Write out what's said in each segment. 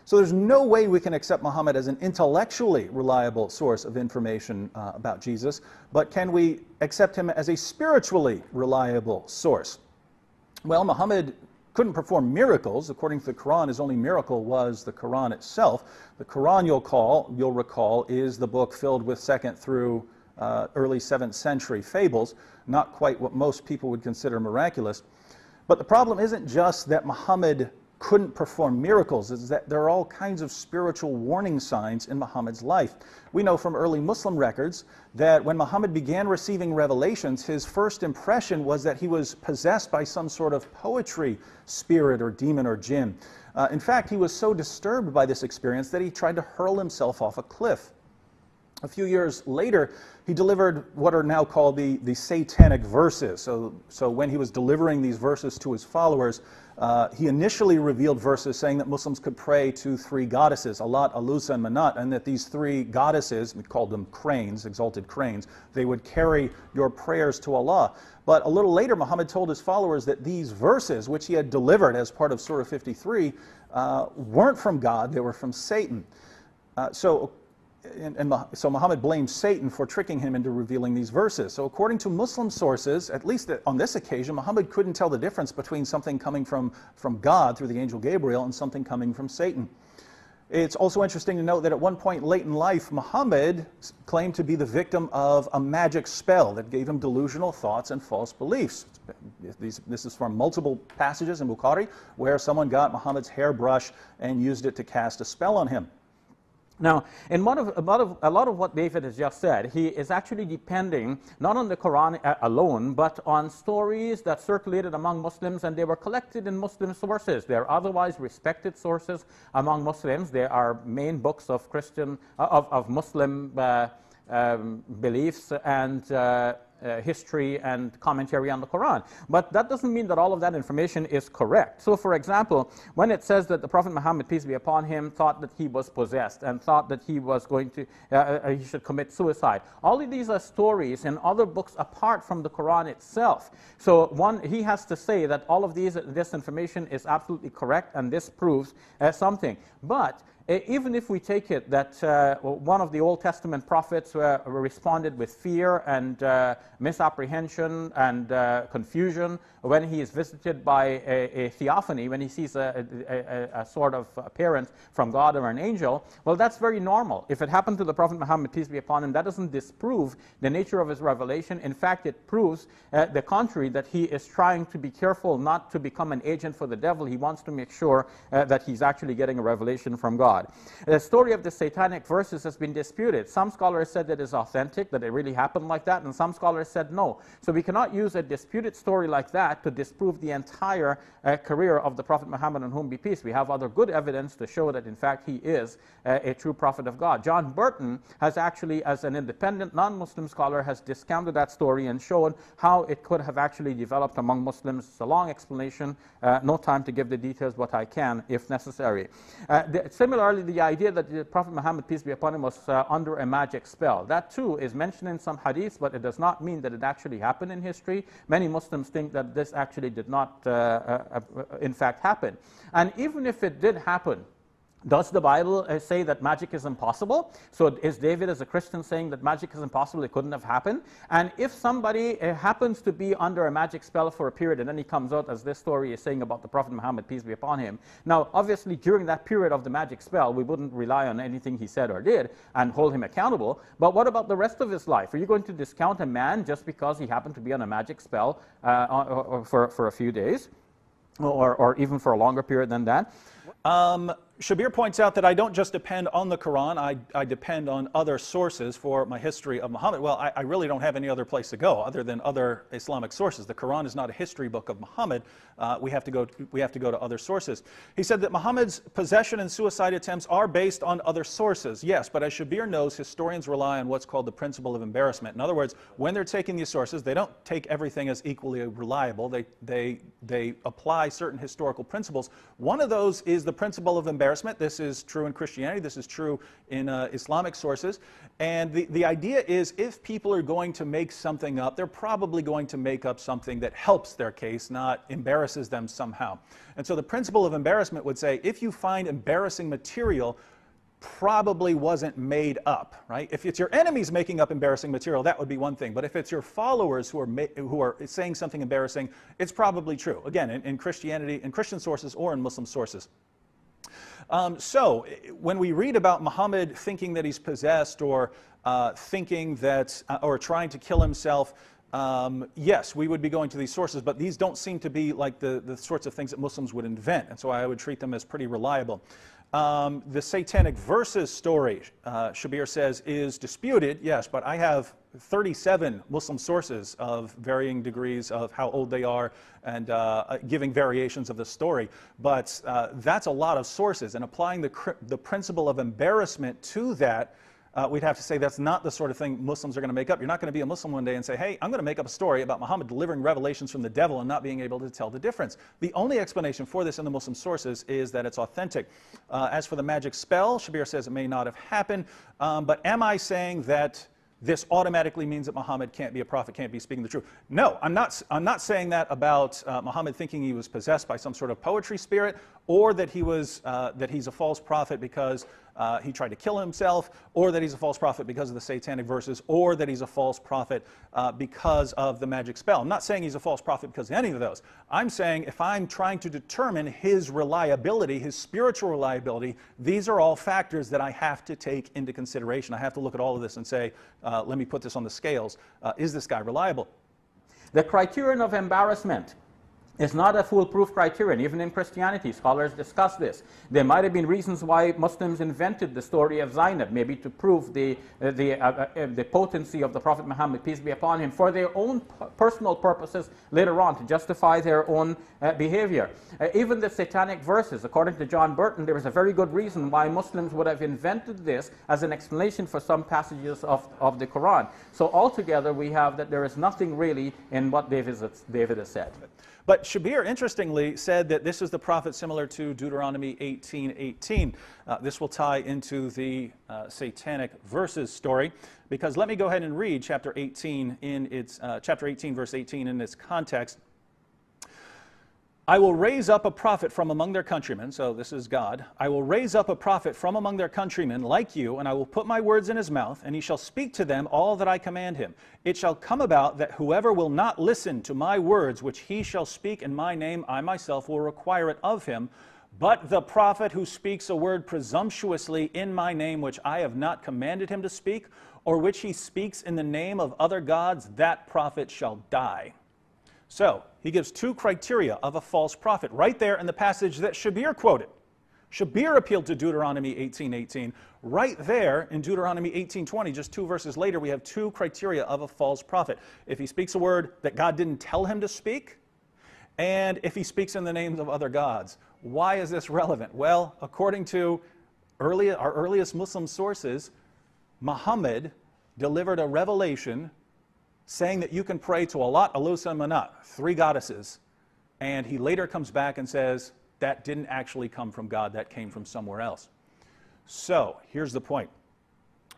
So there's no way we can accept Muhammad as an intellectually reliable source of information about Jesus, but can we accept him as a spiritually reliable source? Well, Muhammad couldn't perform miracles. According to the Quran, his only miracle was the Quran itself. The Quran, you'll recall, is the book filled with 2nd through early 7th century fables, not quite what most people would consider miraculous. But the problem isn't just that Muhammad couldn't perform miracles, is that there are all kinds of spiritual warning signs in Muhammad's life. We know from early Muslim records that when Muhammad began receiving revelations, his first impression was that he was possessed by some sort of poetry spirit or demon or jinn. In fact, he was so disturbed by this experience that he tried to hurl himself off a cliff. A few years later, he delivered what are now called the satanic verses. So when he was delivering these verses to his followers, he initially revealed verses saying that Muslims could pray to 3 goddesses, Alat, Alusa, and Manat, and that these 3 goddesses, we called them cranes, exalted cranes, they would carry your prayers to Allah. But a little later, Muhammad told his followers that these verses, which he had delivered as part of Surah 53, weren't from God, they were from Satan. So Muhammad blamed Satan for tricking him into revealing these verses. So according to Muslim sources, at least on this occasion, Muhammad couldn't tell the difference between something coming from God through the angel Gabriel and something coming from Satan. It's also interesting to note that at one point late in life, Muhammad claimed to be the victim of a magic spell that gave him delusional thoughts and false beliefs. This is from multiple passages in Bukhari where someone got Muhammad's hairbrush and used it to cast a spell on him. Now, in a lot of what David has just said, he is actually depending not on the Quran alone, but on stories that circulated among Muslims, and they were collected in Muslim sources. They're otherwise respected sources among Muslims. They are main books of Muslim beliefs and history and commentary on the Quran. But that doesn't mean that all of that information is correct. So for example, when it says that the Prophet Muhammad, peace be upon him, thought that he was possessed and thought that he was going to, he should commit suicide. All of these are stories in other books apart from the Quran itself. So he has to say that all of this information is absolutely correct and this proves something. But even if we take it that one of the Old Testament prophets responded with fear and misapprehension and confusion when he is visited by a theophany, when he sees a sort of appearance from God or an angel, well, that's very normal. If it happened to the Prophet Muhammad, peace be upon him, that doesn't disprove the nature of his revelation. In fact, it proves the contrary, that he is trying to be careful not to become an agent for the devil. He wants to make sure that he's actually getting a revelation from God. The story of the satanic verses has been disputed. Some scholars said that it's authentic, that it really happened like that, and some scholars said no. So we cannot use a disputed story like that to disprove the entire career of the Prophet Muhammad, on whom be peace. We have other good evidence to show that in fact he is a true prophet of God. John Burton has actually, as an independent non-Muslim scholar, has discounted that story and shown how it could have actually developed among Muslims. It's a long explanation, no time to give the details, but I can if necessary. Similarly, the idea that the Prophet Muhammad, peace be upon him, was under a magic spell. That too is mentioned in some hadiths, but it does not mean that it actually happened in history. Many Muslims think that this actually did not in fact happen. And even if it did happen, does the Bible say that magic is impossible? So is David as a Christian saying that magic is impossible, it couldn't have happened? And if somebody happens to be under a magic spell for a period and then he comes out, as this story is saying about the Prophet Muhammad, peace be upon him, now obviously during that period of the magic spell we wouldn't rely on anything he said or did and hold him accountable. But what about the rest of his life? Are you going to discount a man just because he happened to be on a magic spell for a few days or even for a longer period than that? Shabir points out that I don't just depend on the Quran, I depend on other sources for my history of Muhammad. Well, I really don't have any other place to go other than other Islamic sources. The Quran is not a history book of Muhammad. We have to go to other sources. He said that Muhammad's possession and suicide attempts are based on other sources. Yes, but as Shabir knows, historians rely on what's called the principle of embarrassment. In other words, when they're taking these sources, they don't take everything as equally reliable. They apply certain historical principles. One of those is the principle of embarrassment. embarrassment. This is true in Christianity. This is true in Islamic sources. And the idea is if people are going to make something up, they're probably going to make up something that helps their case, not embarrasses them somehow. And so the principle of embarrassment would say if you find embarrassing material, probably wasn't made up, right? If it's your enemies making up embarrassing material, that would be one thing. But if it's your followers who are saying something embarrassing, it's probably true. Again, in Christianity, in Christian sources or in Muslim sources. So when we read about Muhammad thinking that he's possessed or thinking that, or trying to kill himself, yes, we would be going to these sources, but these don't seem to be like the sorts of things that Muslims would invent, and so I would treat them as pretty reliable. The satanic verses story, Shabir says, is disputed, yes, but I have 37 Muslim sources of varying degrees of how old they are and giving variations of the story. But that's a lot of sources, and applying the principle of embarrassment to that, we'd have to say that's not the sort of thing Muslims are going to make up. You're not going to be a Muslim one day and say, hey, I'm going to make up a story about Muhammad delivering revelations from the devil and not being able to tell the difference. The only explanation for this in the Muslim sources is that it's authentic. As for the magic spell, Shabir says it may not have happened, but am I saying that this automatically means that Muhammad can't be a prophet, can't be speaking the truth? No, I'm not saying that about Muhammad thinking he was possessed by some sort of poetry spirit, or that he's a false prophet because he tried to kill himself, or that he's a false prophet because of the satanic verses, or that he's a false prophet because of the magic spell. I'm not saying he's a false prophet because of any of those. I'm saying if I'm trying to determine his reliability, his spiritual reliability, these are all factors that I have to take into consideration. I have to look at all of this and say, let me put this on the scales. Is this guy reliable? The criterion of embarrassment is not a foolproof criterion. Even in Christianity, scholars discuss this. There might have been reasons why Muslims invented the story of Zainab, maybe to prove the potency of the Prophet Muhammad, peace be upon him, for their own personal purposes later on, to justify their own behavior. Even the satanic verses, according to John Burton, there is a very good reason why Muslims would have invented this as an explanation for some passages of the Quran. So altogether, we have that there is nothing really in what David has said. But Shabir, interestingly, said that this is the prophet similar to Deuteronomy 18:18. This will tie into the satanic verses story, because let me go ahead and read chapter 18 in its chapter 18, verse 18 in its context. I will raise up a prophet from among their countrymen, so this is God. I will raise up a prophet from among their countrymen like you, and I will put my words in his mouth, and he shall speak to them all that I command him. It shall come about that whoever will not listen to my words, which he shall speak in my name, I myself will require it of him. But the prophet who speaks a word presumptuously in my name, which I have not commanded him to speak, or which he speaks in the name of other gods, that prophet shall die. So, he gives two criteria of a false prophet right there in the passage that Shabir quoted. Shabir appealed to Deuteronomy 18:18. Right there in Deuteronomy 18:20, just 2 verses later, we have two criteria of a false prophet. If he speaks a word that God didn't tell him to speak, and if he speaks in the names of other gods. Why is this relevant? Well, according to our earliest Muslim sources, Muhammad delivered a revelation saying that you can pray to Allat, Alusa, and Manat, 3 goddesses, and he later comes back and says that didn't actually come from God, that came from somewhere else. So, here's the point.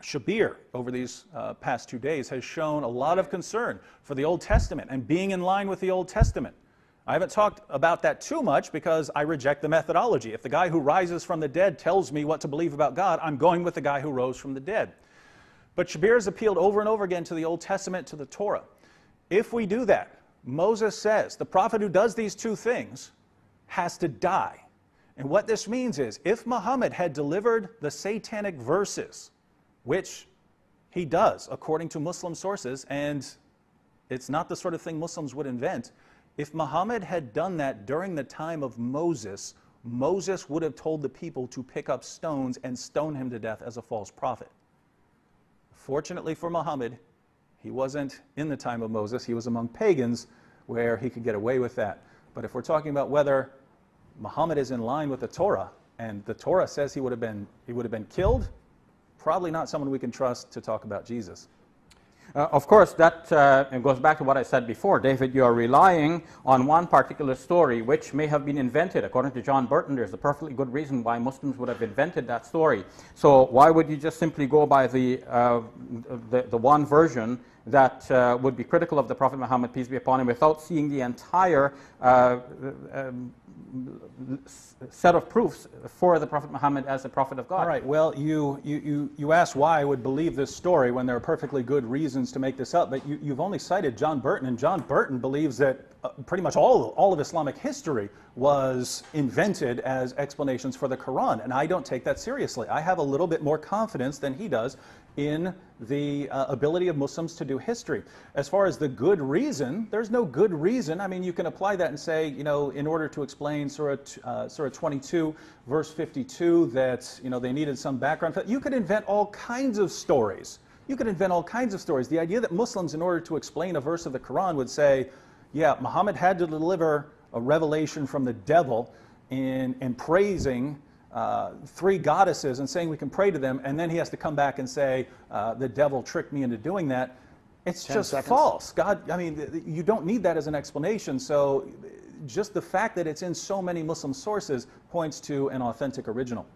Shabir, over these past 2 days, has shown a lot of concern for the Old Testament and being in line with the Old Testament. I haven't talked about that too much because I reject the methodology. If the guy who rises from the dead tells me what to believe about God, I'm going with the guy who rose from the dead. But Shabir has appealed over and over again to the Old Testament, to the Torah. If we do that, Moses says the prophet who does these two things has to die. And what this means is, if Muhammad had delivered the satanic verses, which he does according to Muslim sources, and it's not the sort of thing Muslims would invent, if Muhammad had done that during the time of Moses, Moses would have told the people to pick up stones and stone him to death as a false prophet. Fortunately for Muhammad, he wasn't in the time of Moses. He was among pagans where he could get away with that. But if we're talking about whether Muhammad is in line with the Torah, and the Torah says he would have been killed, probably not someone we can trust to talk about Jesus. Of course, that goes back to what I said before. David, you are relying on one particular story which may have been invented. According to John Burton, there's a perfectly good reason why Muslims would have invented that story. So why would you just simply go by the one version that would be critical of the Prophet Muhammad, peace be upon him, without seeing the entire set of proofs for the Prophet Muhammad as the Prophet of God? All right, well, you asked why I would believe this story when there are perfectly good reasons to make this up, but you've only cited John Burton, and John Burton believes that pretty much all of Islamic history was invented as explanations for the Quran, and I don't take that seriously. I have a little bit more confidence than he does in the ability of Muslims to do history. As far as the good reason, there's no good reason. I mean, you can apply that and say, you know, in order to explain Surah 22, verse 52, that, you know, they needed some background. You could invent all kinds of stories. You could invent all kinds of stories. The idea that Muslims, in order to explain a verse of the Quran, would say, yeah, Muhammad had to deliver a revelation from the devil in praising three goddesses and saying we can pray to them, and then he has to come back and say the devil tricked me into doing that. It's just false. God, I mean, you don't need that as an explanation. So just the fact that it's in so many Muslim sources points to an authentic original.